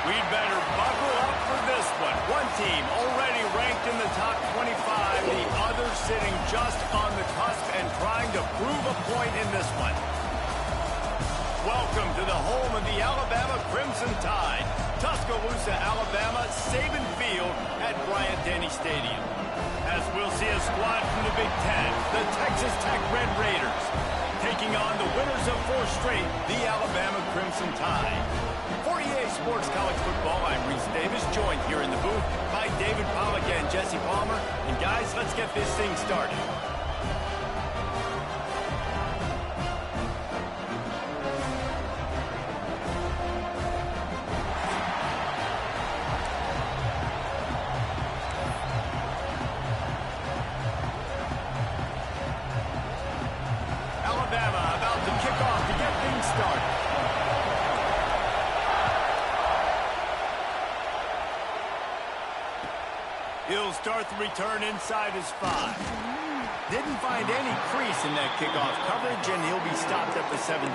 We'd better buckle up for this one. One team already ranked in the top 25, the other sitting just on the cusp and trying to prove a point in this one. Welcome to the home of the Alabama Crimson Tide, Tuscaloosa, Alabama, Saban Field at Bryant-Denny Stadium. As we'll see a squad from the Big Ten, the Texas Tech Red Raiders, taking on the winners of 4 straight, the Alabama Crimson Tide. For EA Sports College Football, I'm Reese Davis, joined here in the booth by David Pollack and Jesse Palmer. And guys, let's get this thing started. Alabama about to kick off to get things started. He'll start the return inside his 5. Didn't find any crease in that kickoff coverage, and he'll be stopped at the 17.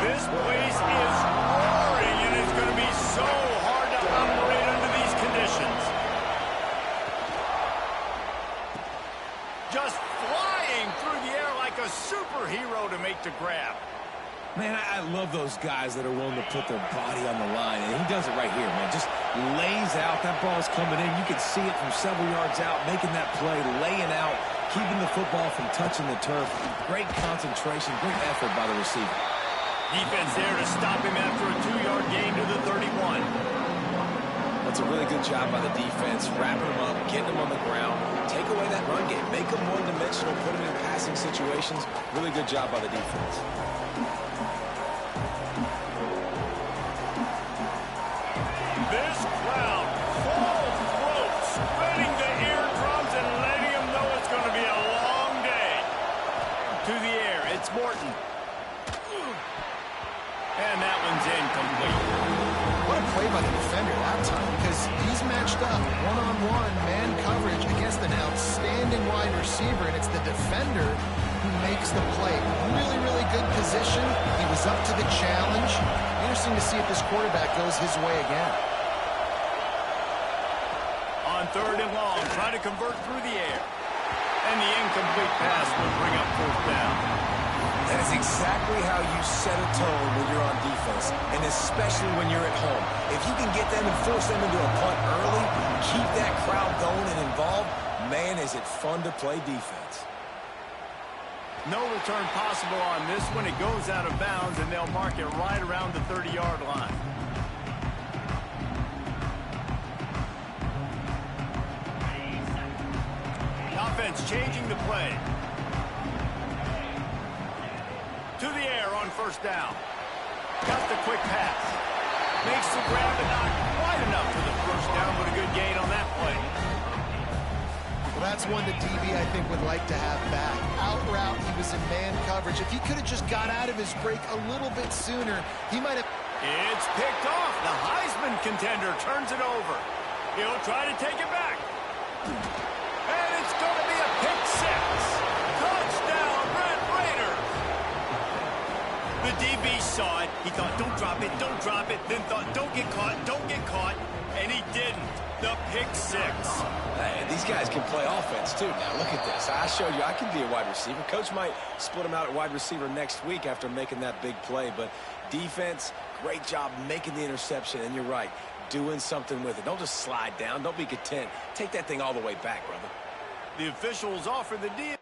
This place is roaring, and it's going to be so hard to operate under these conditions. Just flying through the air like a superhero to make the grab. Man, I love those guys that are willing to put their body on the line, and he does it right here, man. Just lays out. That ball's coming in. You can see it from several yards out, making that play, laying out, keeping the football from touching the turf. Great concentration, great effort by the receiver. Defense there to stop him after a 2-yard gain to the 31. That's a really good job by the defense, wrapping them up, getting them on the ground, take away that run game, make them one-dimensional, put them in passing situations. Really good job by the defense. This crowd, full throat, spreading the eardrums and letting them know it's going to be a long day. To the air, it's Morton. And that one's incomplete. What a play by the defender that time, because he's matched up one-on-one man coverage against an outstanding wide receiver, and it's the defender who makes the play. Really, really good position. He was up to the challenge. Interesting to see if this quarterback goes his way again. On 3rd and long, trying to convert through the air. And the incomplete pass will bring up 4th down. That is exactly how you set a tone when you're on defense, and especially when you're at home. If you can get them and force them into a punt early, keep that crowd going and involved, man, is it fun to play defense. No return possible on this one. It goes out of bounds, and they'll mark it right around the 30-yard line. The offense changing the play. To the air on 1st down. Got the quick pass. Makes the grab, but not quite enough for the 1st down, but a good gain on that play. Well, that's one that DB, I think, would like to have back. Out route, he was in man coverage. If he could have just got out of his break a little bit sooner, he might have... It's picked off. The Heisman contender turns it over. He'll try to take it back. And it's going to be a pick 6. Touchdown, Red Raiders. The DB saw it. He thought, don't drop it, don't drop it. Then thought, don't get caught, don't get caught. And he didn't. The pick 6. Hey, these guys can play offense, too. Now, look at this. I showed you I can be a wide receiver. Coach might split him out at wide receiver next week after making that big play. But defense, great job making the interception. And you're right, doing something with it. Don't just slide down. Don't be content. Take that thing all the way back, brother. The officials offer the deal.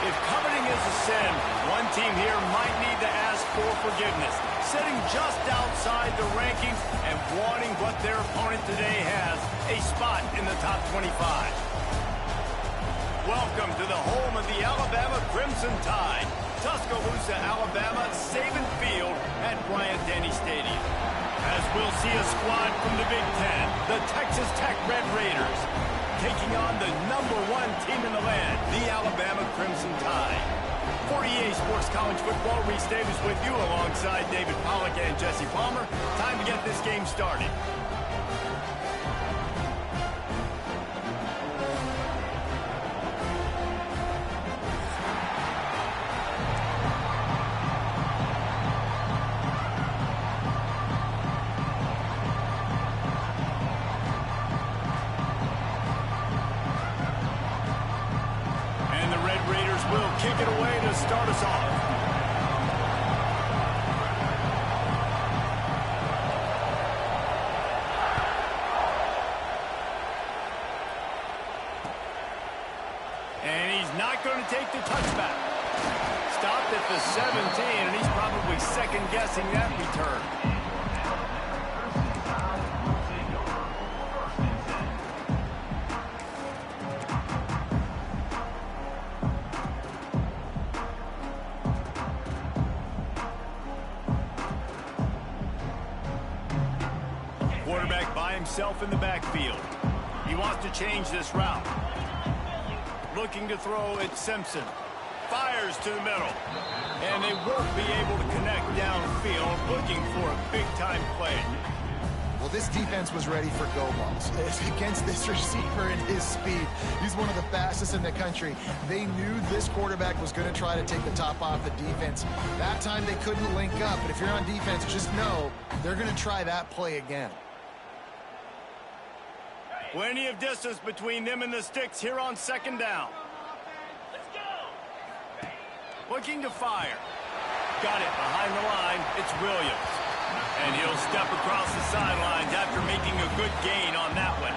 If coveting is a sin, one team here might need to ask for forgiveness, sitting just outside the rankings and wanting what their opponent today has, a spot in the top 25. Welcome to the home of the Alabama Crimson Tide, Tuscaloosa, Alabama, Saban Field at Bryant-Denny Stadium. As we'll see a squad from the Big Ten, the Texas Tech Red Raiders, taking on the #1 team in the land, the Alabama Crimson Tide. For EA Sports College Football, Reese Davis with you alongside David Pollack and Jesse Palmer. Time to get this game started. Kick it away to start us off. And he's not going to take the touchback. Stopped at the 17, and he's probably second-guessing that return. Quarterback by himself in the backfield. He wants to change this route. Looking to throw at Simpson. Fires to the middle. And they won't be able to connect downfield, looking for a big-time play. Well, this defense was ready for go balls. Against this receiver and his speed. He's one of the fastest in the country. They knew this quarterback was going to try to take the top off the defense. That time they couldn't link up. But if you're on defense, just know they're going to try that play again. Plenty of distance between them and the sticks here on second down. Let's go. Looking to fire. Got it behind the line. It's Williams. And he'll step across the sidelines after making a good gain on that one.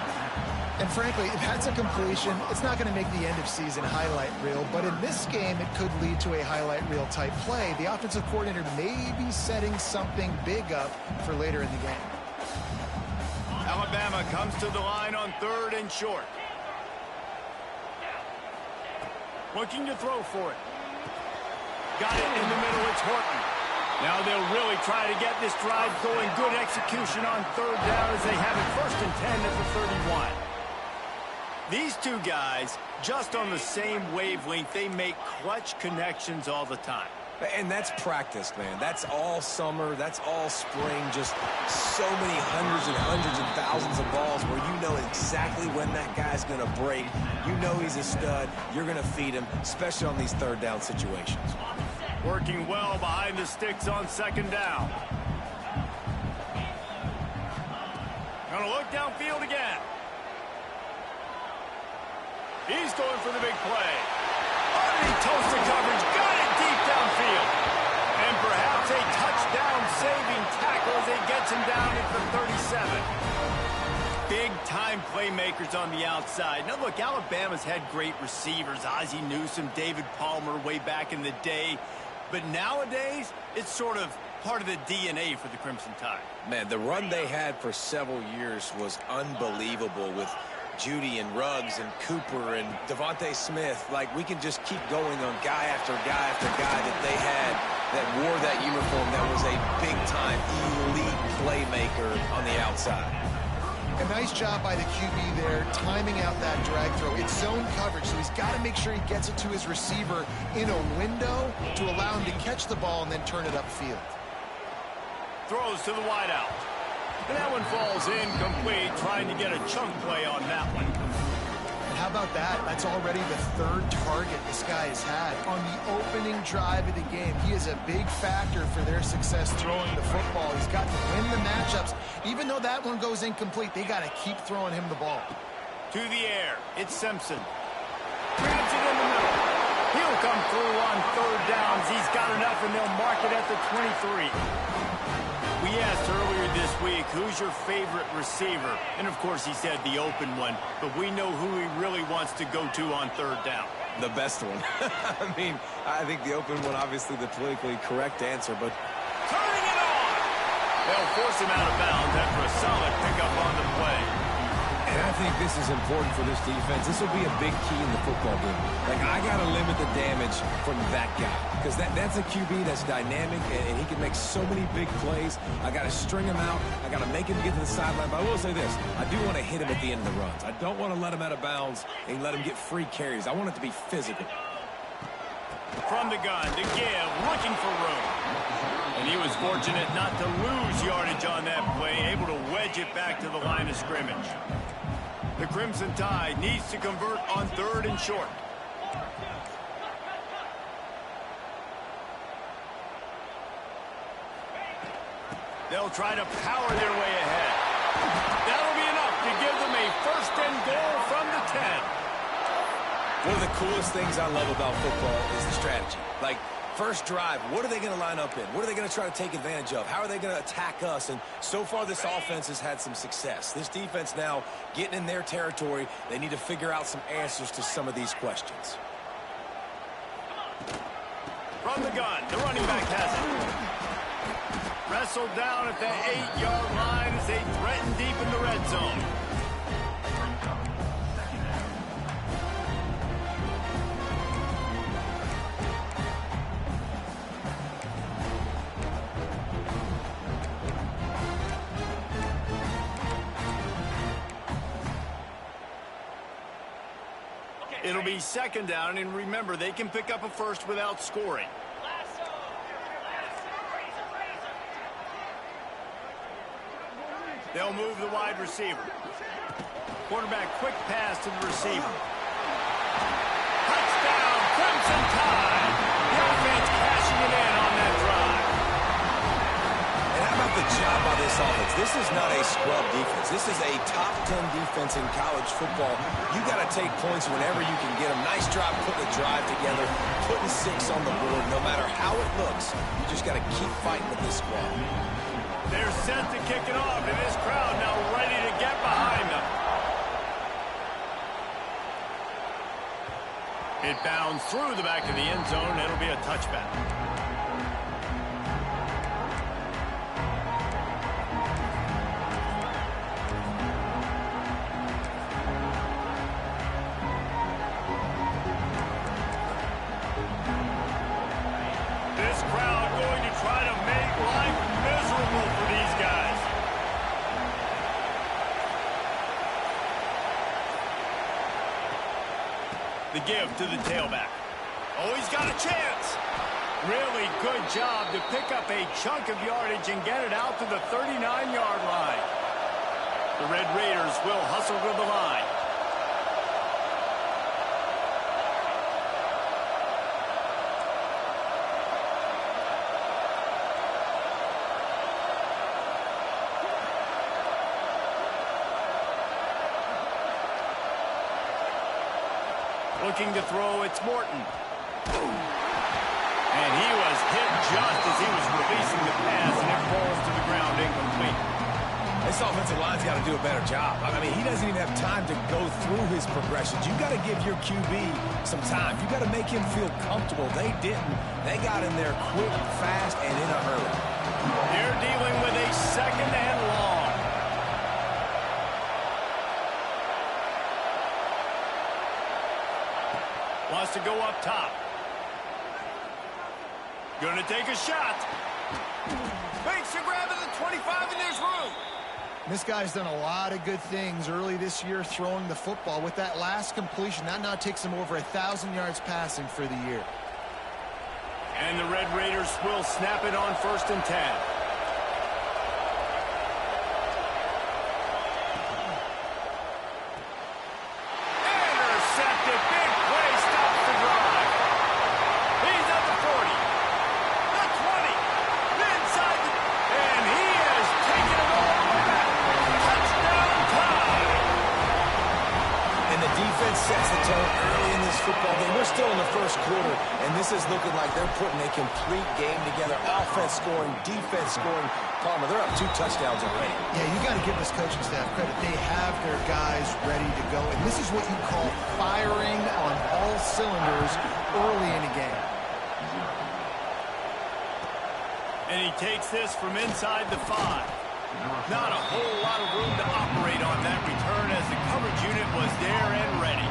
And frankly, if that's a completion, it's not going to make the end-of-season highlight reel. But in this game, it could lead to a highlight reel type play. The offensive coordinator may be setting something big up for later in the game. Alabama comes to the line on 3rd and short. Looking to throw for it. Got it in the middle. It's Horton. Now they'll really try to get this drive going. Good execution on 3rd down as they have it 1st and 10 at the 31. These two guys, just on the same wavelength, they make clutch connections all the time. And that's practice, man. That's all summer. That's all spring. Just so many hundreds and hundreds and thousands of balls where you know exactly when that guy's going to break. You know he's a stud. You're going to feed him, especially on these 3rd down situations. Working well behind the sticks on 2nd down. Going to look downfield again. He's going for the big play. Underneath toasted coverage. Got it deep downfield. And perhaps a touchdown-saving tackle as he gets him down at the 37. Big-time playmakers on the outside. Now, look, Alabama's had great receivers. Ozzie Newsome, David Palmer way back in the day. But nowadays, it's sort of part of the DNA for the Crimson Tide. Man, the run they had for several years was unbelievable with Judy and Ruggs and Cooper and Devontae Smith. Like, we can just keep going on guy after guy after guy that they had that wore that uniform that was a big-time elite playmaker on the outside. A nice job by the QB there, timing out that drag throw. It's zone coverage, so he's got to make sure he gets it to his receiver in a window to allow him to catch the ball and then turn it upfield. Throws to the wideout. And that one falls incomplete, trying to get a chunk play on that one. How about that? That's already the third target this guy has had on the opening drive of the game. He is a big factor for their success throwing the football. He's got to win the matchups. Even though that one goes incomplete, they got to keep throwing him the ball. To the air, it's Simpson. Grabs it in the middle. He'll come through on third downs. He's got enough, and they'll mark it at the 23. We asked earlier this week, who's your favorite receiver? And, of course, he said the open one. But we know who he really wants to go to on third down. The best one. I mean, I think the open one, obviously the politically correct answer, but... Turning it on! They'll force him out of bounds after a solid pickup on the play. And I think this is important for this defense. This will be a big key in the football game. Like, I got to limit the damage from that guy. Because that's a QB that's dynamic, and he can make so many big plays. I got to string him out. I got to make him get to the sideline. But I will say this. I do want to hit him at the end of the runs. I don't want to let him out of bounds and let him get free carries. I want it to be physical. From the gun, to give, looking for room. And he was fortunate not to lose yardage on that play, able to wedge it back to the line of scrimmage. The Crimson Tide needs to convert on third and short. They'll try to power their way ahead. That'll be enough to give them a first and goal from the 10. One of the coolest things I love about football is the strategy. Like, first drive, what are they going to line up in? What are they going to try to take advantage of? How are they going to attack us? And so far, this offense has had some success. This defense now getting in their territory. They need to figure out some answers to some of these questions. From the gun, the running back has it. Wrestled down at the 8-yard line as they threaten deep in the red zone. It'll be second down, and remember, they can pick up a first without scoring. They'll move the wide receiver. Quarterback, quick pass to the receiver. Touchdown, Crimson Tide. The offense cashing it in on that drive. And how about the job by this offense? This is not a scrub defense. This is a top 10 defense in college football. You got to take points whenever you can get them. Nice job putting the drive together, putting 6 on the board. No matter how it looks, you just got to keep fighting with this squad. They're set to kick it off, and this crowd now ready to get behind them. It bounds through the back of the end zone. It'll be a touchback. This crowd going to try to make life miserable for these guys. The give to the tailback. Oh, he's got a chance. Really good job to pick up a chunk of yardage and get it out to the 39-yard line. The Red Raiders will hustle to the line. Looking to throw, it's Morton. And he was hit just as he was releasing the pass, and it falls to the ground incomplete. This offensive line's got to do a better job. I mean, he doesn't even have time to go through his progressions. You got to give your QB some time. You got to make him feel comfortable. They didn't. They got in there quick, fast, and in a hurry. They're dealing with a second and long. Wants to go up top. Going to take a shot. Makes a grab at the 25, and there's room. This guy's done a lot of good things early this year throwing the football. With that last completion, that now takes him over 1,000 yards passing for the year. And the Red Raiders will snap it on 1st and 10. And they're this is looking like they're putting a complete game together. Offense scoring, defense scoring. Palmer, they're up 2 touchdowns already. Yeah, you got to give this coaching staff credit. They have their guys ready to go. And this is what you call firing on all cylinders early in a game. And he takes this from inside the 5. Not a whole lot of room to operate on that return as the coverage unit was there and ready.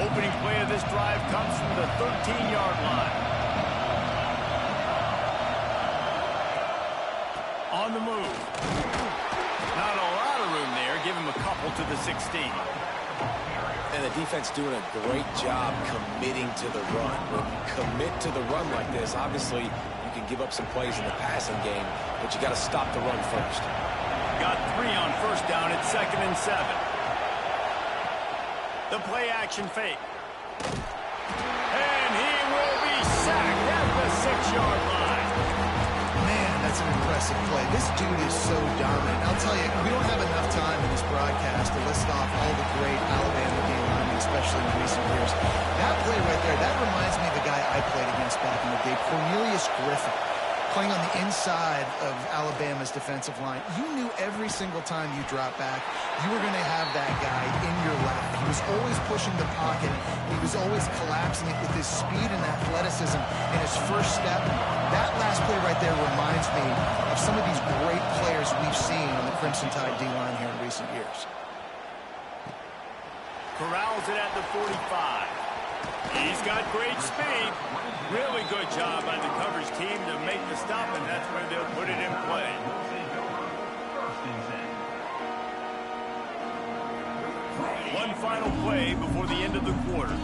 Opening play of this drive comes from the 13-yard line. On the move. Not a lot of room there. Give him a couple to the 16. And the defense doing a great job committing to the run. When you commit to the run like this, obviously you can give up some plays in the passing game, but you got to stop the run first. Got 3 on first down at 2nd and 7. The play action fake. And he will be sacked at the 6-yard line. Man, that's an impressive play. This dude is so dominant. I'll tell you, we don't have enough time in this broadcast to list off all the great Alabama game linemen, especially in recent years. That play right there, that reminds me of the guy I played against back in the day, Cornelius Griffin, playing on the inside of Alabama's defensive line. You knew every single time you dropped back, you were going to have that guy in your lap. He was always pushing the pocket. He was always collapsing it with his speed and athleticism and his first step. That last play right there reminds me of some of these great players we've seen on the Crimson Tide D-line here in recent years. Corrals it at the 45. He's got great speed. Really good job by the coverage team to make the stop, and that's where they'll put it in play. One final play before the end of the quarter.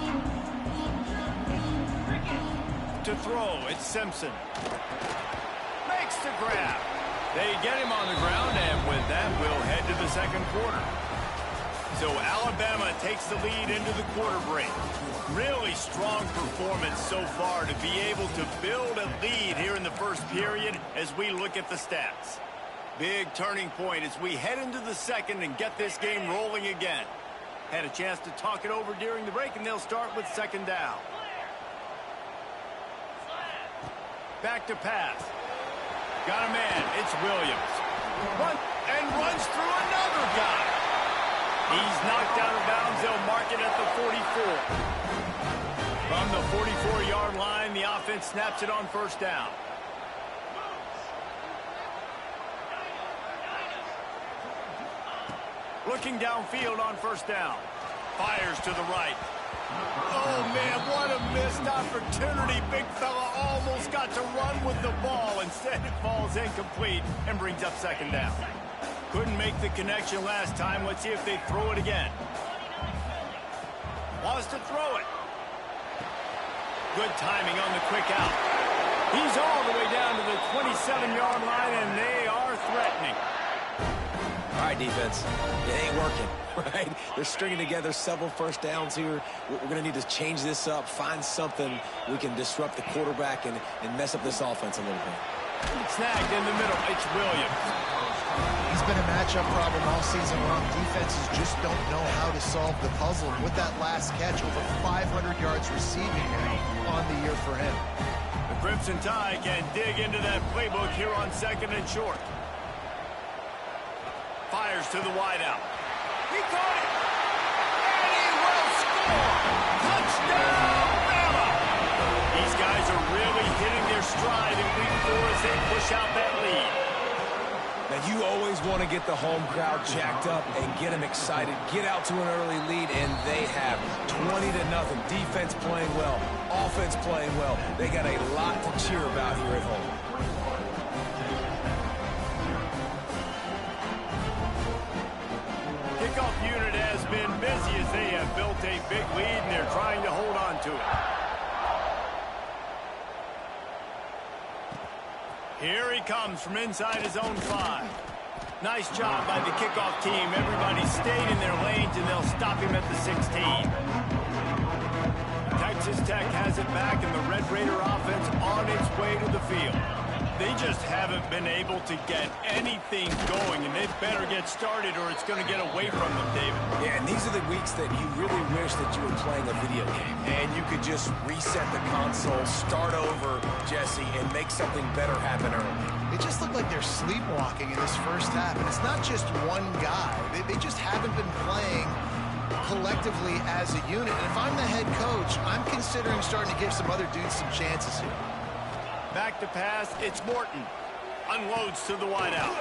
To throw, it's Simpson. Makes the grab. They get him on the ground, and with that, we'll head to the second quarter. So Alabama takes the lead into the quarter break. Really strong performance so far to be able to build a lead here in the first period as we look at the stats. Big turning point as we head into the second and get this game rolling again. Had a chance to talk it over during the break, and they'll start with 2nd down. Back to pass. Got a man. It's Williams. Runs through another guy. He's knocked out of bounds. They'll mark it at the 44. From the 44-yard line, the offense snaps it on first down. Looking downfield on first down. Fires to the right. Oh, man, what a missed opportunity. Big fella almost got to run with the ball. Instead, it falls incomplete and brings up 2nd down. Couldn't make the connection last time. Let's see if they throw it again. Wants to throw it. Good timing on the quick out. He's all the way down to the 27-yard line, and they are threatening. All right, defense. It ain't working, right? They're stringing together several first downs here. We're going to need to change this up, find something we can disrupt the quarterback and mess up this offense a little bit. Snagged in the middle. It's Williams. He's been a matchup problem all season long. Defenses just don't know how to solve the puzzle. And with that last catch, over 500 yards receiving now on the year for him. The Crimson Tide can dig into that playbook here on 2nd and short. Fires to the wideout. He caught it. And he will score. Touchdown, Bama. These guys are really hitting their stride in week 4 as they push out that lead. Now, you always want to get the home crowd jacked up and get them excited, get out to an early lead, and they have 20-0. Defense playing well, offense playing well. They got a lot to cheer about here at home. Kickoff unit has been busy as they have built a big lead, and they're trying to hold on to it. Here he comes from inside his own 5. Nice job by the kickoff team. Everybody stayed in their lanes, and they'll stop him at the 16. Texas Tech has it back, and the Red Raider offense on its way to the field. They just haven't been able to get anything going, and they better get started or it's going to get away from them, David. Yeah, and these are the weeks that you really wish that you were playing a video game, and you could just reset the console, start over, Jesse, and make something better happen early. They just look like they're sleepwalking in this first half, and it's not just one guy. They just haven't been playing collectively as a unit. And if I'm the head coach, I'm considering starting to give some other dudes some chances here. Back to pass, it's Morton. Unloads to the wideout.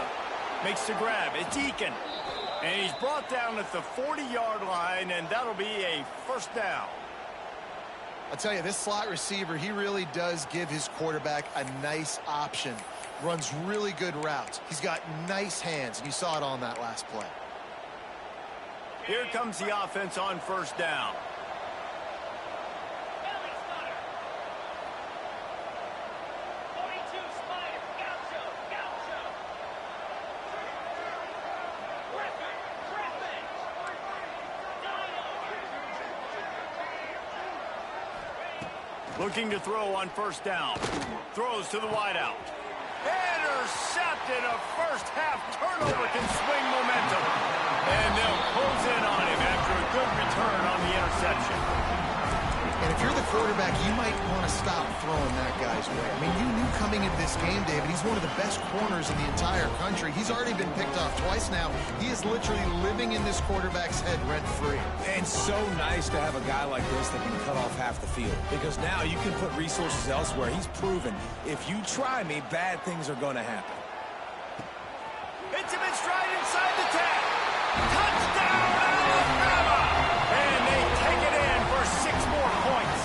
Makes the grab, it's Eakin. And he's brought down at the 40-yard line, and that'll be a first down. I'll tell you, this slot receiver, he really does give his quarterback a nice option. Runs really good routes. He's got nice hands, and you saw it on that last play. Here comes the offense on first down. Looking to throw on first down. Throws to the wideout. Intercepted. A first half turnover can swing momentum. And they'll close in on him after a good return on the interception. And if you're the quarterback, you might want to stop throwing that guy's way. I mean, you knew coming into this game, David, he's one of the best corners in the entire country. He's already been picked off twice now. He is literally living in this quarterback's head rent-free. And so nice to have a guy like this that can cut off half the field, because now you can put resources elsewhere. He's proven, if you try me, bad things are going to happen. Hits him in stride inside the 10. Touchdown, Alabama! And they take it in for 6 more points.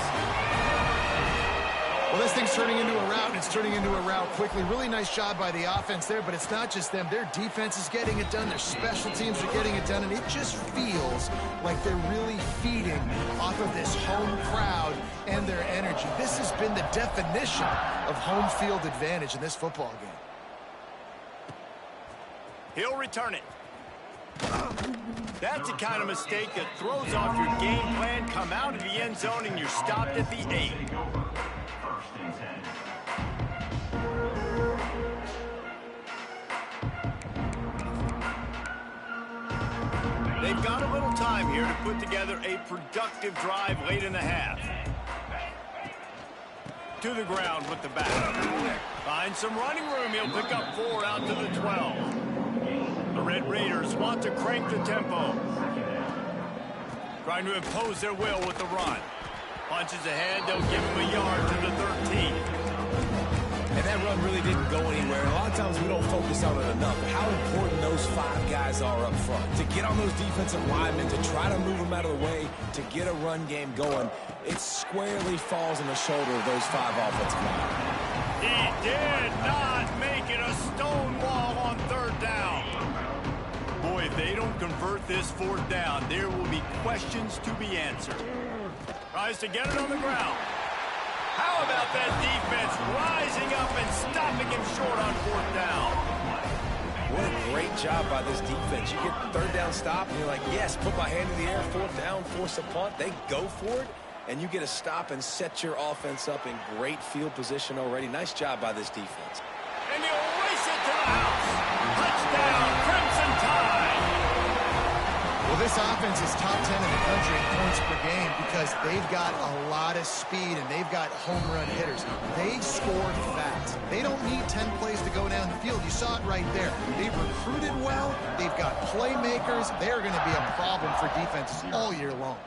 Well, this thing's turning into a rout, and it's turning into a rout quickly. Really nice job by the offense there, but it's not just them. Their defense is getting it done. Their special teams are getting it done, and it just feels like they're really feeding off of this home crowd and their energy. This has been the definition of home field advantage in this football game. He'll return it. That's the kind of mistake that throws off your game plan. Come out of the end zone and you're stopped at the 8. They've got a little time here to put together a productive drive late in the half. To the ground with the back. Finds some running room. He'll pick up 4 out to the 12. The Red Raiders want to crank the tempo. Trying to impose their will with the run. Punches ahead, they'll give him a yard to the 13. And that run really didn't go anywhere. And a lot of times we don't focus on it enough. How important those 5 guys are up front. To get on those defensive linemen, to try to move them out of the way, to get a run game going, it squarely falls on the shoulder of those 5 offensive linemen. He did not make it a stone wall on 3rd down. Boy, if they don't convert this 4th down, there will be questions to be answered. Tries to get it on the ground. How about that defense rising up and stopping him short on 4th down? What a great job by this defense. You get the 3rd down stop, and you're like, yes, put my hand in the air, 4th down, force a punt. They go for it, and you get a stop and set your offense up in great field position already. Nice job by this defense. And he'll race it to the house. Touchdown, Crimson Tide. Well, this offense is top 10 in the country in points per game because they've got a lot of speed and they've got home run hitters. They scored fast. They don't need 10 plays to go down the field. You saw it right there. They've recruited well. They've got playmakers. They're going to be a problem for defenses all year long.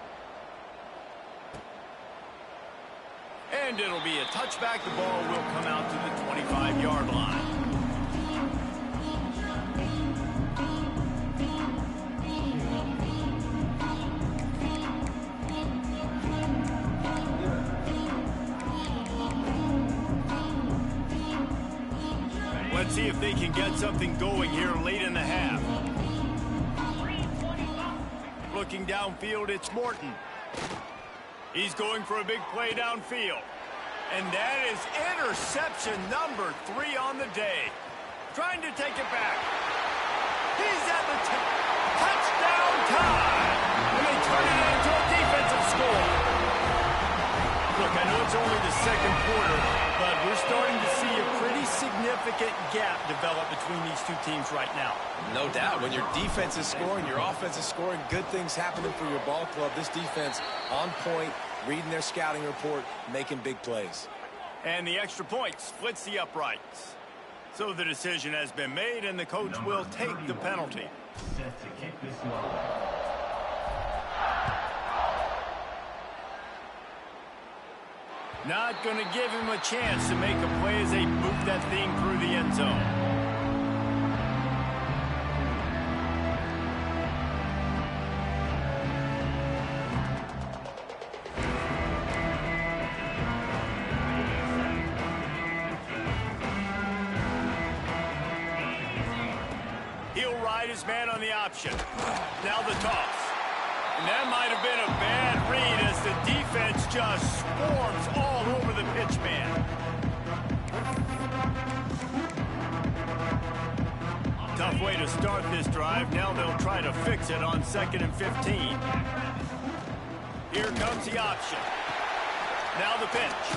And it'll be a touchback. The ball will come out to the 25-yard line. Let's see if they can get something going here late in the half. Looking downfield, it's Morton. He's going for a big play downfield. And that is interception number 3 on the day. Trying to take it back. He's at the touchdown time. And they turn it into a defensive score. Look, I know it's only the 2nd quarter, But we're starting to see a pretty significant gap develop between these two teams right now. No doubt. When your defense is scoring, your offense is scoring, good things happening for your ball club. This defense on point, reading their scouting report, making big plays. And the extra point splits the uprights. So the decision has been made, and the coach will take the penalty. Set to kick this one. Not going to give him a chance to make a play as they move that thing through the end zone. He'll ride his man on the option. Now the toss. And that might have been a bad read as the defense just swarms all over the pitch man. Tough way to start this drive. Now they'll try to fix it on 2nd and 15. Here comes the option. Now the pitch.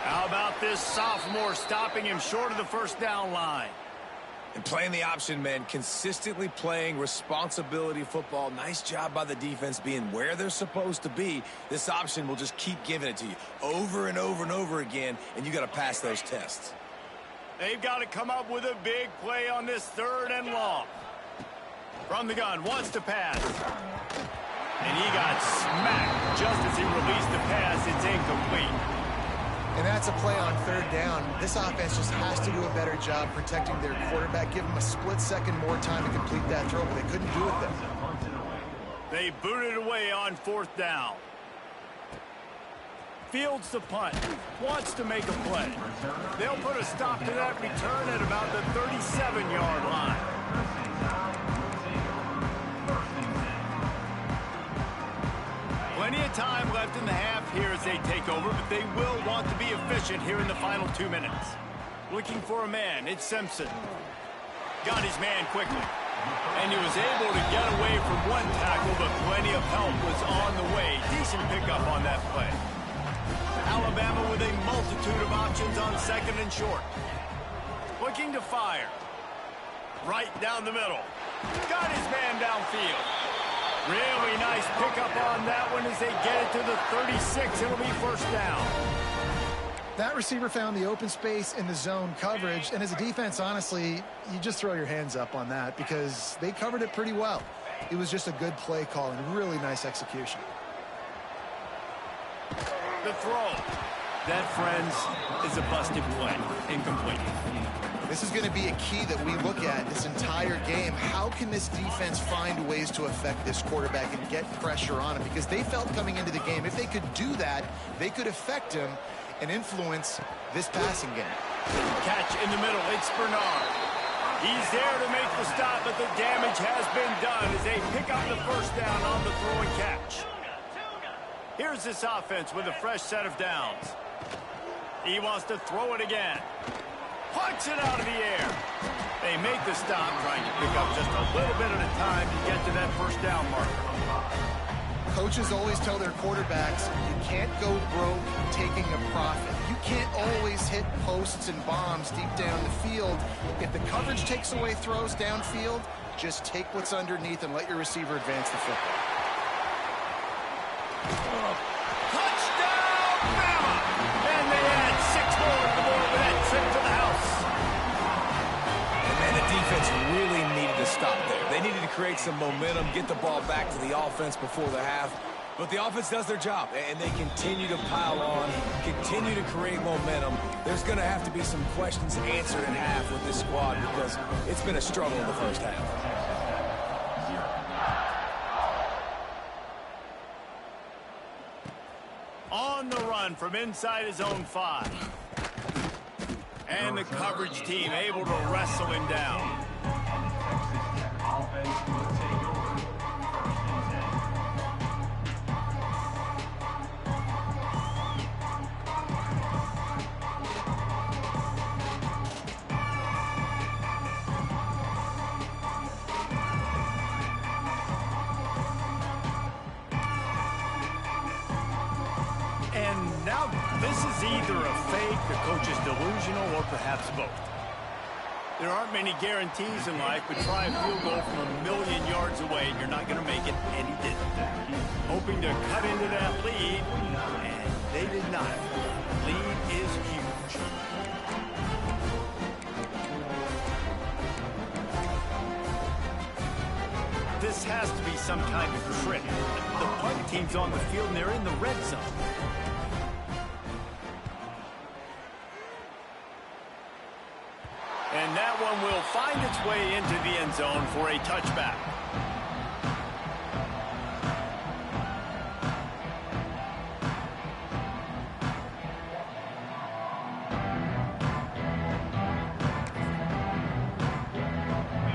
How about this sophomore stopping him short of the first down line? And playing the option, man, consistently playing responsibility football. Nice job by the defense being where they're supposed to be. This option will just keep giving it to you over and over and over again, and you got to pass those tests. They've got to come up with a big play on this 3rd and long. From the gun, wants to pass. And he got smacked just as he released the pass. It's incomplete. And that's a play on 3rd down. This offense just has to do a better job protecting their quarterback. Give him a split second more time to complete that throw, but they couldn't do it then. They booted away on 4th down. Fields the punt. Wants to make a play. They'll put a stop to that return at about the 37-yard line. Plenty of time left in the half here as they take over, but they will want to be efficient here in the final 2 minutes. Looking for a man. It's Simpson. Got his man quickly. And he was able to get away from one tackle, but plenty of help was on the way. Decent pickup on that play. Alabama with a multitude of options on 2nd and short. Looking to fire. Right down the middle. Got his man downfield. Really nice pickup on that one as they get it to the 36. It'll be 1st down. That receiver found the open space in the zone coverage, and as a defense, honestly, you just throw your hands up on that because they covered it pretty well. It was just a good play call and really nice execution. The throw. That, friends, is a busted play. Incomplete. This is going to be a key that we look at this entire game. How can this defense find ways to affect this quarterback and get pressure on him? Because they felt coming into the game, if they could do that, they could affect him and influence this passing game. Catch in the middle. It's Bernard. He's there to make the stop, but the damage has been done as they pick up the 1st down on the throw and catch. Here's this offense with a fresh set of downs. He wants to throw it again. Punts it out of the air. They make the stop, trying to pick up just a little bit at a time to get to that 1st down marker. Coaches always tell their quarterbacks, you can't go broke taking a profit. You can't always hit posts and bombs deep down the field. If the coverage takes away throws downfield, just take what's underneath and let your receiver advance the football. Touchdown, Bama! And they add 6 more to the board with that trip to the house. And the defense really needed to stop there. They needed to create some momentum, get the ball back to the offense before the half. But the offense does their job, and they continue to pile on, continue to create momentum. There's going to have to be some questions answered in half with this squad because it's been a struggle in the first half. On the run from inside his own 5. And the coverage team able to wrestle him down. Now, this is either a fake, the coach is delusional, or perhaps both. There aren't many guarantees in life, but try a field goal from a million yards away, and you're not going to make it, and he didn't. Hoping to cut into that lead, and they did not. Lead is huge. This has to be some kind of trick. The punt team's on the field, and they're in the red zone. And that one will find its way into the end zone for a touchback.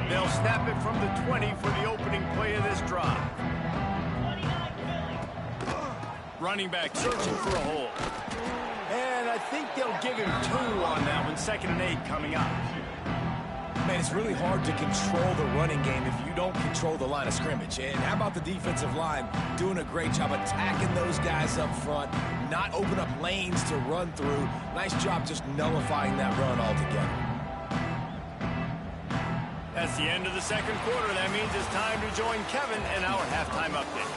They'll snap it from the 20 for the opening play of this drive. Running back searching for a hole. And I think they'll give him 2 on that one. 2nd and 8 coming up. Man, it's really hard to control the running game if you don't control the line of scrimmage. And how about the defensive line doing a great job attacking those guys up front, not open up lanes to run through. Nice job just nullifying that run altogether. That's the end of the 2nd quarter. That means it's time to join Kevin in our halftime update.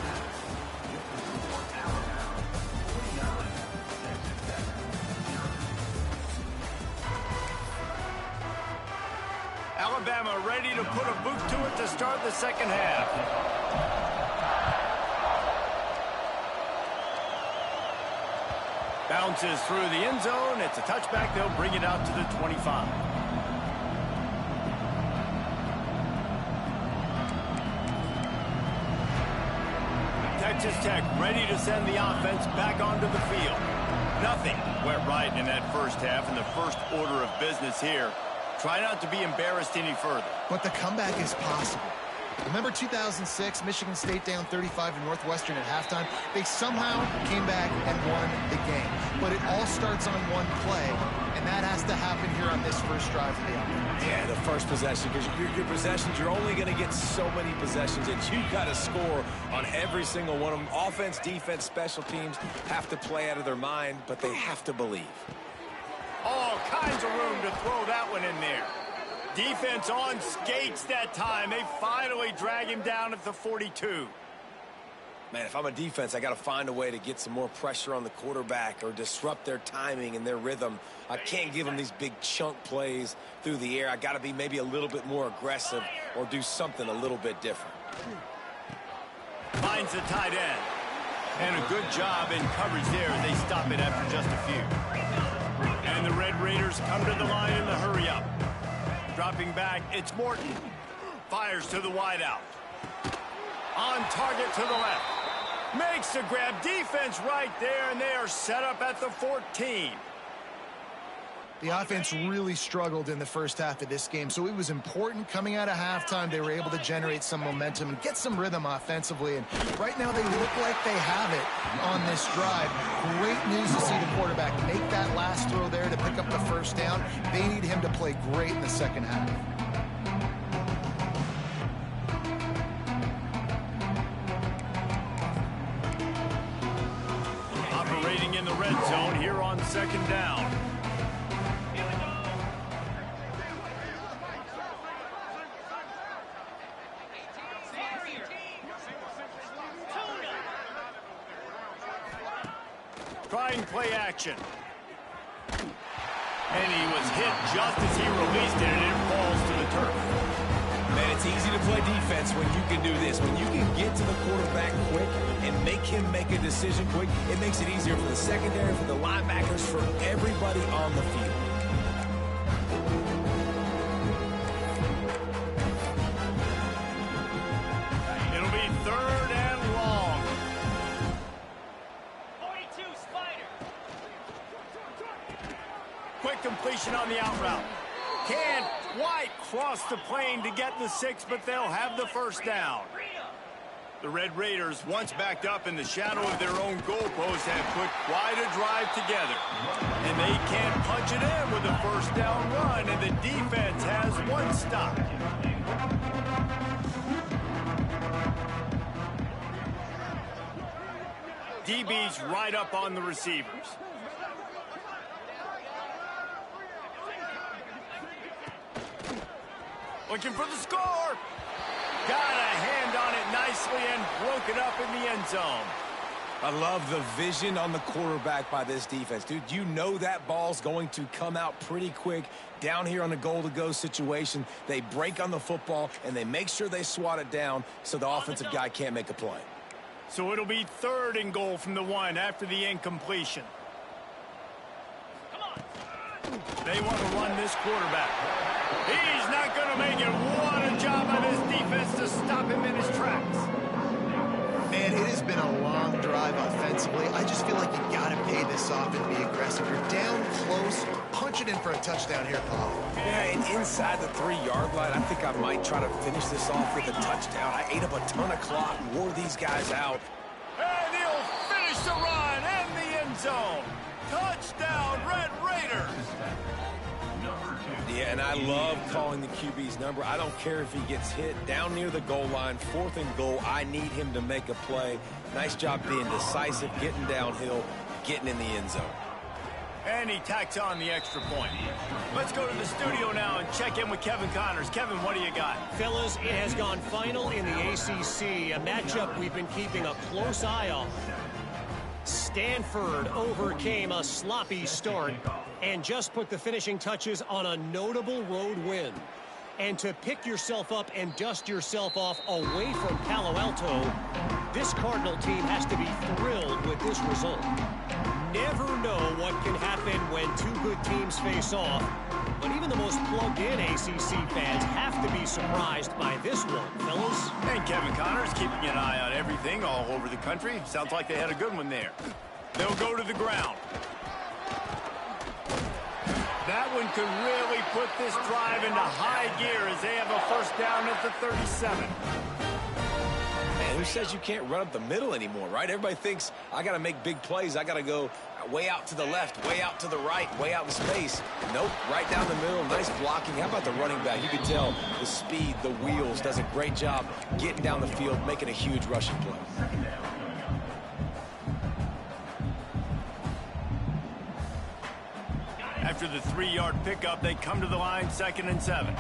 Alabama ready to put a boot to it to start the 2nd half. Bounces through the end zone. It's a touchback. They'll bring it out to the 25. Texas Tech ready to send the offense back onto the field. Nothing went right in that first half, and the first order of business here. Try not to be embarrassed any further. But the comeback is possible. Remember 2006, Michigan State down 35 to Northwestern at halftime? They somehow came back and won the game. But it all starts on one play, and that has to happen here on this first drive of the offense. Yeah, the first possession, because your possessions, you're only going to get so many possessions, and you've got to score on every single one of them. Offense, defense, special teams have to play out of their mind, but they have to believe. All kinds of room to throw that one in there. Defense on skates that time. They finally drag him down at the 42. Man, if I'm a defense, I got to find a way to get some more pressure on the quarterback or disrupt their timing and their rhythm. I can't give them these big chunk plays through the air. I got to be maybe a little bit more aggressive or do something a little bit different. Finds the tight end. And a good job in coverage there. They stop it after just a few. And the Red Raiders come to the line in the hurry-up. Dropping back, it's Morton. Fires to the wideout. On target to the left. Makes the grab. Defense right there, and they are set up at the 14. The offense really struggled in the first half of this game, so it was important coming out of halftime. They were able to generate some momentum and get some rhythm offensively, and right now they look like they have it on this drive. Great news to see the quarterback make that last throw there to pick up the first down. They need him to play great in the 2nd half. Operating in the red zone here on 2nd down. Trying play action. And he was hit just as he released it, and it falls to the turf. Man, it's easy to play defense when you can do this. When you can get to the quarterback quick and make him make a decision quick, it makes it easier for the secondary, for the linebackers, for everybody on the field. It'll be 3rd and long. 42 Spider. Quick completion on the out route. Can't quite cross the plane to get the 6, but they'll have the first down. The Red Raiders, once backed up in the shadow of their own goalpost, have put quite a drive together. And they can't punch it in with a first down run, and the defense has one stop. DB's right up on the receivers. Looking for the score. Got a hand on it nicely and broke it up in the end zone. I love the vision on the quarterback by this defense. Dude, you know that ball's going to come out pretty quick. Down here on the goal-to-go situation, they break on the football, and they make sure they swat it down so the offensive guy can't make a play. So it'll be 3rd and goal from the 1 after the incompletion. They want to run this quarterback. He's not going to make it. What a job by this defense to stop him in his tracks. Man, it has been a long drive offensively. I just feel like you got to pay this off and be aggressive. You're down close. Punch it in for a touchdown here, Paul. Yeah, and inside the 3-yard line, I think I might try to finish this off with a touchdown. I ate up a ton of clock, wore these guys out. And he'll finish the run and the end zone. Touchdown, Red Raiders. Yeah, and I love calling the QB's number. I don't care if he gets hit down near the goal line, 4th and goal. I need him to make a play. Nice job being decisive, getting downhill, getting in the end zone. And he tacks on the extra point. Let's go to the studio now and check in with Kevin Connors. Kevin, what do you got? Fellas, it has gone final in the ACC, a matchup we've been keeping a close eye on. Stanford overcame a sloppy start and just put the finishing touches on a notable road win. And to pick yourself up and dust yourself off away from Palo Alto, this Cardinal team has to be thrilled with this result. Never know what can happen when 2 good teams face off, but even the most plugged-in ACC fans have to be surprised by this one, fellas. And Kevin Connors keeping an eye on everything all over the country. Sounds like they had a good one there. They'll go to the ground. That one could really put this drive into high gear as they have a 1st down at the 37. Man, who says you can't run up the middle anymore, right? Everybody thinks I got to make big plays. I got to go way out to the left, way out to the right, way out in space. Nope, right down the middle. Nice blocking. How about the running back? You can tell the speed, the wheels, does a great job getting down the field, making a huge rushing play. After the 3-yard pickup, they come to the line, 2nd and 7.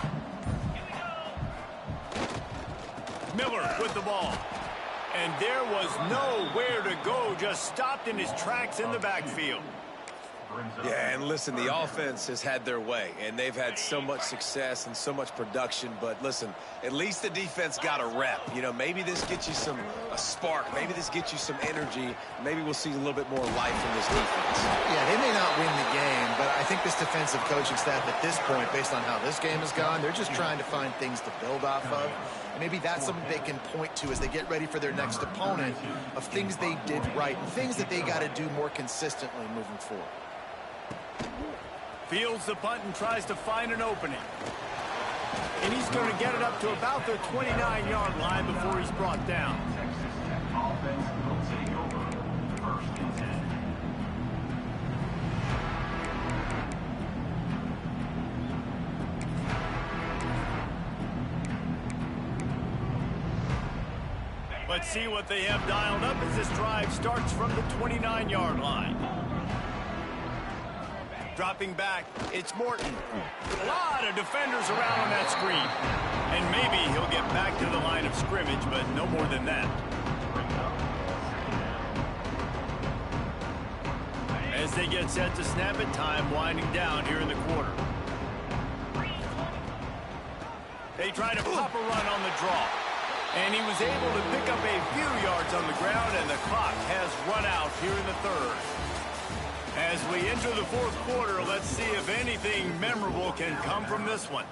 Miller with the ball. And there was nowhere to go, just stopped in his tracks in the backfield. Yeah, and listen, the offense has had their way, and they've had so much success and so much production. But listen, at least the defense got a rep. You know, maybe this gets you a spark. Maybe this gets you some energy. Maybe we'll see a little bit more life from this defense. Yeah, they may not win the game, but I think this defensive coaching staff at this point, based on how this game has gone, they're just trying to find things to build off of. And maybe that's something they can point to as they get ready for their next opponent, of things they did right and things that they got to do more consistently moving forward. Fields the punt and tries to find an opening. And he's going to get it up to about the 29-yard line before he's brought down. Let's see what they have dialed up as this drive starts from the 29-yard line. Dropping back, it's Morton. A lot of defenders around on that screen. And maybe he'll get back to the line of scrimmage, but no more than that. As they get set to snap it, time winding down here in the quarter. They try to pop a run on the draw. And he was able to pick up a few yards on the ground, and the clock has run out here in the 3rd. As we enter the 4th quarter, let's see if anything memorable can come from this one.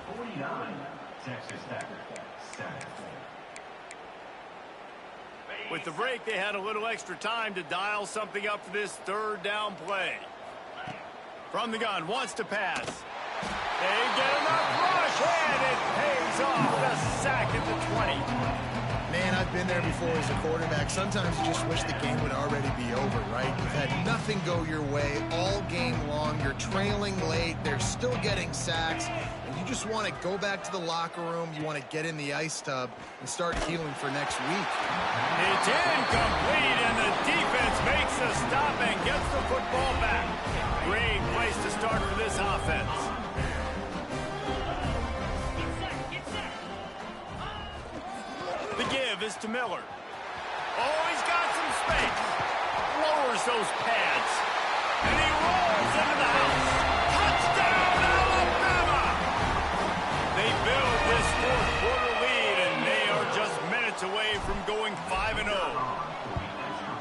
With the break, they had a little extra time to dial something up for this 3rd down play. From the gun, wants to pass. They get enough rush, and it pays off. The sack at the 20. Man, I've been there before as a quarterback. Sometimes you just wish the game would already be over, right? You've had nothing go your way all game long. You're trailing late. They're still getting sacks. And you just want to go back to the locker room. You want to get in the ice tub and start healing for next week. It's incomplete, and the defense makes the stop and gets the football back. Great place to start for this offense. The give is to Miller. Oh, he's got some space. Lowers those pads. And he rolls into the house. Touchdown, Alabama! They build this fourth quarter lead, and they are just minutes away from going 5-0.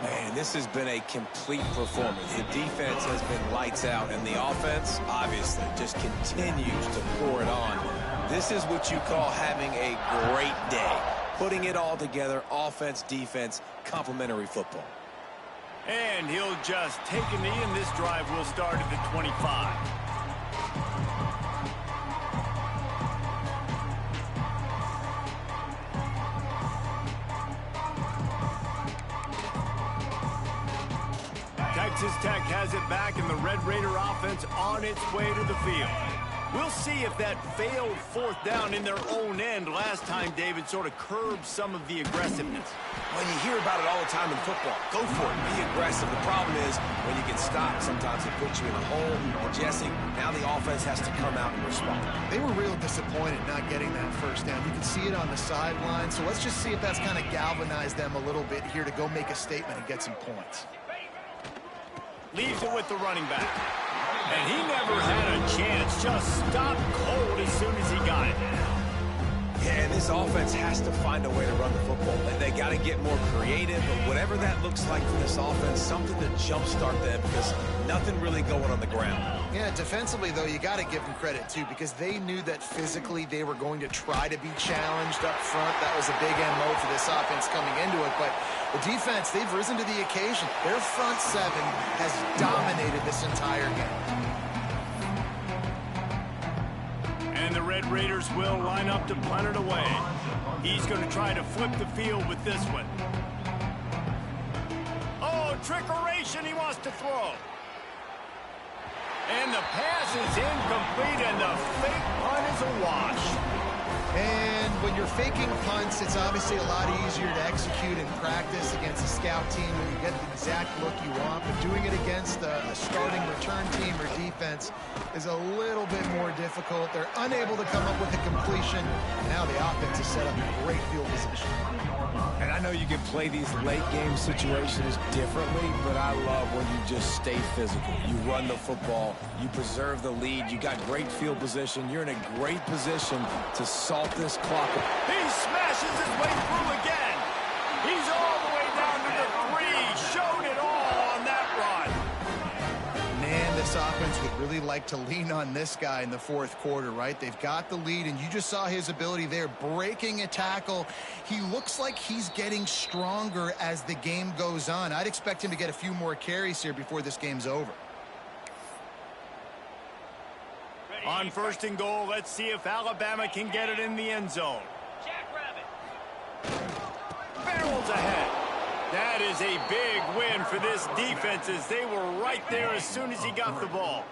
Man, this has been a complete performance. The defense has been lights out, and the offense, obviously, just continues to pour it on. This is what you call having a great day. Putting it all together, offense, defense, complementary football. And he'll just take a knee, and this drive will start at the 25. Texas Tech has it back, and the Red Raider offense on its way to the field. We'll see if that failed fourth down in their own end last time, David, sort of curbed some of the aggressiveness. Well, you hear about it all the time in football. Go for it. Be aggressive. The problem is when you get stopped, sometimes it puts you in a hole. And Jesse, now the offense has to come out and respond. They were real disappointed not getting that first down. You can see it on the sideline. So let's just see if that's kind of galvanized them a little bit here to go make a statement and get some points. Leaves it with the running back. And he never had a chance. Just stopped cold as soon as he got it. Yeah, and this offense has to find a way to run the football. They got to get more creative, but whatever that looks like for this offense, something to jumpstart them because nothing really going on the ground. Yeah, defensively, though, you got to give them credit, too, because they knew that physically they were going to try to be challenged up front. That was a big MO for this offense coming into it, but the defense, they've risen to the occasion. Their front seven has dominated this entire game. And the Red Raiders will line up to punt it away. He's going to try to flip the field with this one. Oh, trickeration, he wants to throw. And the pass is incomplete, and the fake punt is a wash. And when you're faking punts, it's obviously a lot easier to execute in practice against a scout team when you get the exact look you want. But doing it against a starting return team or defense is a little bit more difficult. They're unable to come up with a completion. Now the offense is set up in great field position. And I know you can play these late-game situations differently, but I love when you just stay physical. You run the football, you preserve the lead, you got great field position, you're in a great position to salt this clock. He smashes his way through again. He's all the way down to the 3. Showed it all on that run. Man, this offense would really like to lean on this guy in the fourth quarter, right? They've got the lead, and you just saw his ability there, breaking a tackle. He looks like he's getting stronger as the game goes on. I'd expect him to get a few more carries here before this game's over. On 1st and goal, let's see if Alabama can get it in the end zone. Barrels ahead. That is a big win for this defense as they were right there as soon as he got the ball.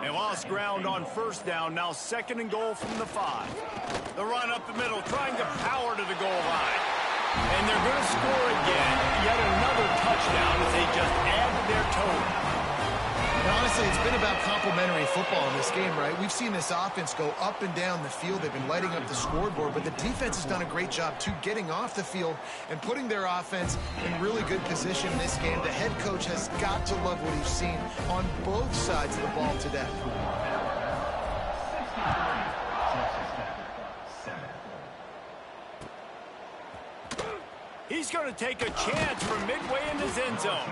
They lost ground on 1st down, now 2nd and goal from the 5. The run up the middle, trying to power to the goal line. And they're going to score again. Yet another touchdown as they just added their total. And honestly, it's been about complementary football in this game, right? We've seen this offense go up and down the field. They've been lighting up the scoreboard, but the defense has done a great job, too, getting off the field and putting their offense in really good position in this game. The head coach has got to love what he's seen on both sides of the ball today. He's going to take a chance from midway in his end zone.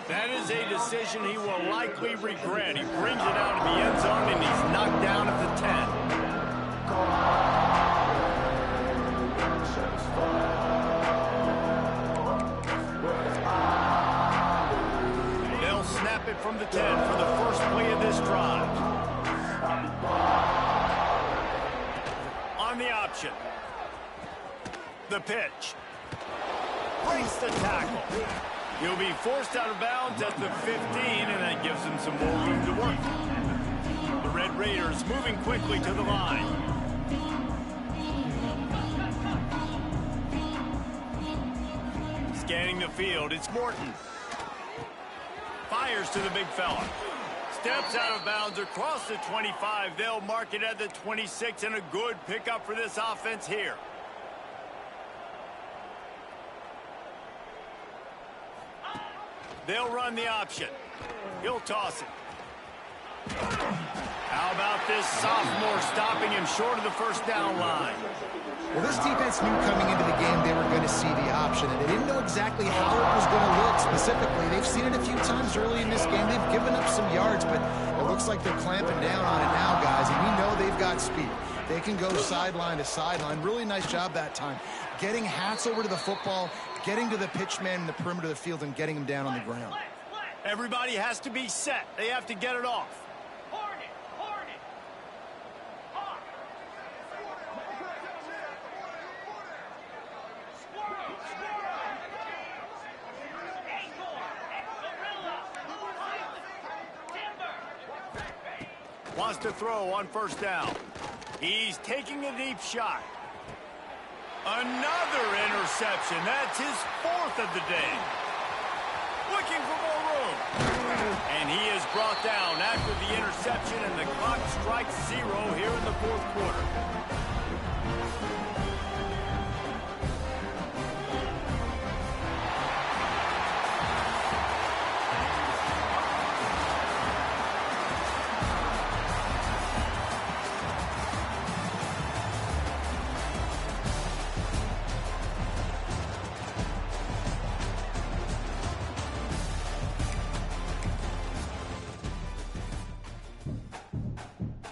That is a decision he will likely regret. He brings it out of the end zone, and he's knocked down at the 10. They'll snap it from the 10 for the first play of this drive. On the option. The pitch. Breaks the tackle. He'll be forced out of bounds at the 15, and that gives him some more room to work. The Red Raiders moving quickly to the line. Scanning the field, it's Morton. Fires to the big fella. Steps out of bounds across the 25. They'll mark it at the 26, and a good pickup for this offense here. They'll run the option. He'll toss it. How about this sophomore stopping him short of the first down line? Well, this defense knew coming into the game they were going to see the option, and they didn't know exactly how it was going to look specifically. They've seen it a few times early in this game. They've given up some yards, but it looks like they're clamping down on it now, guys, and we know they've got speed. They can go sideline to sideline. Really nice job that time. Getting Hats over to the football, getting to the pitch man in the perimeter of the field, and getting him down on the ground. Everybody has to be set. They have to get it off. Wants to throw on first down. He's taking a deep shot. Another interception. That's his fourth of the day. Looking for more room. And he is brought down after the interception, and the clock strikes 0 here in the fourth quarter.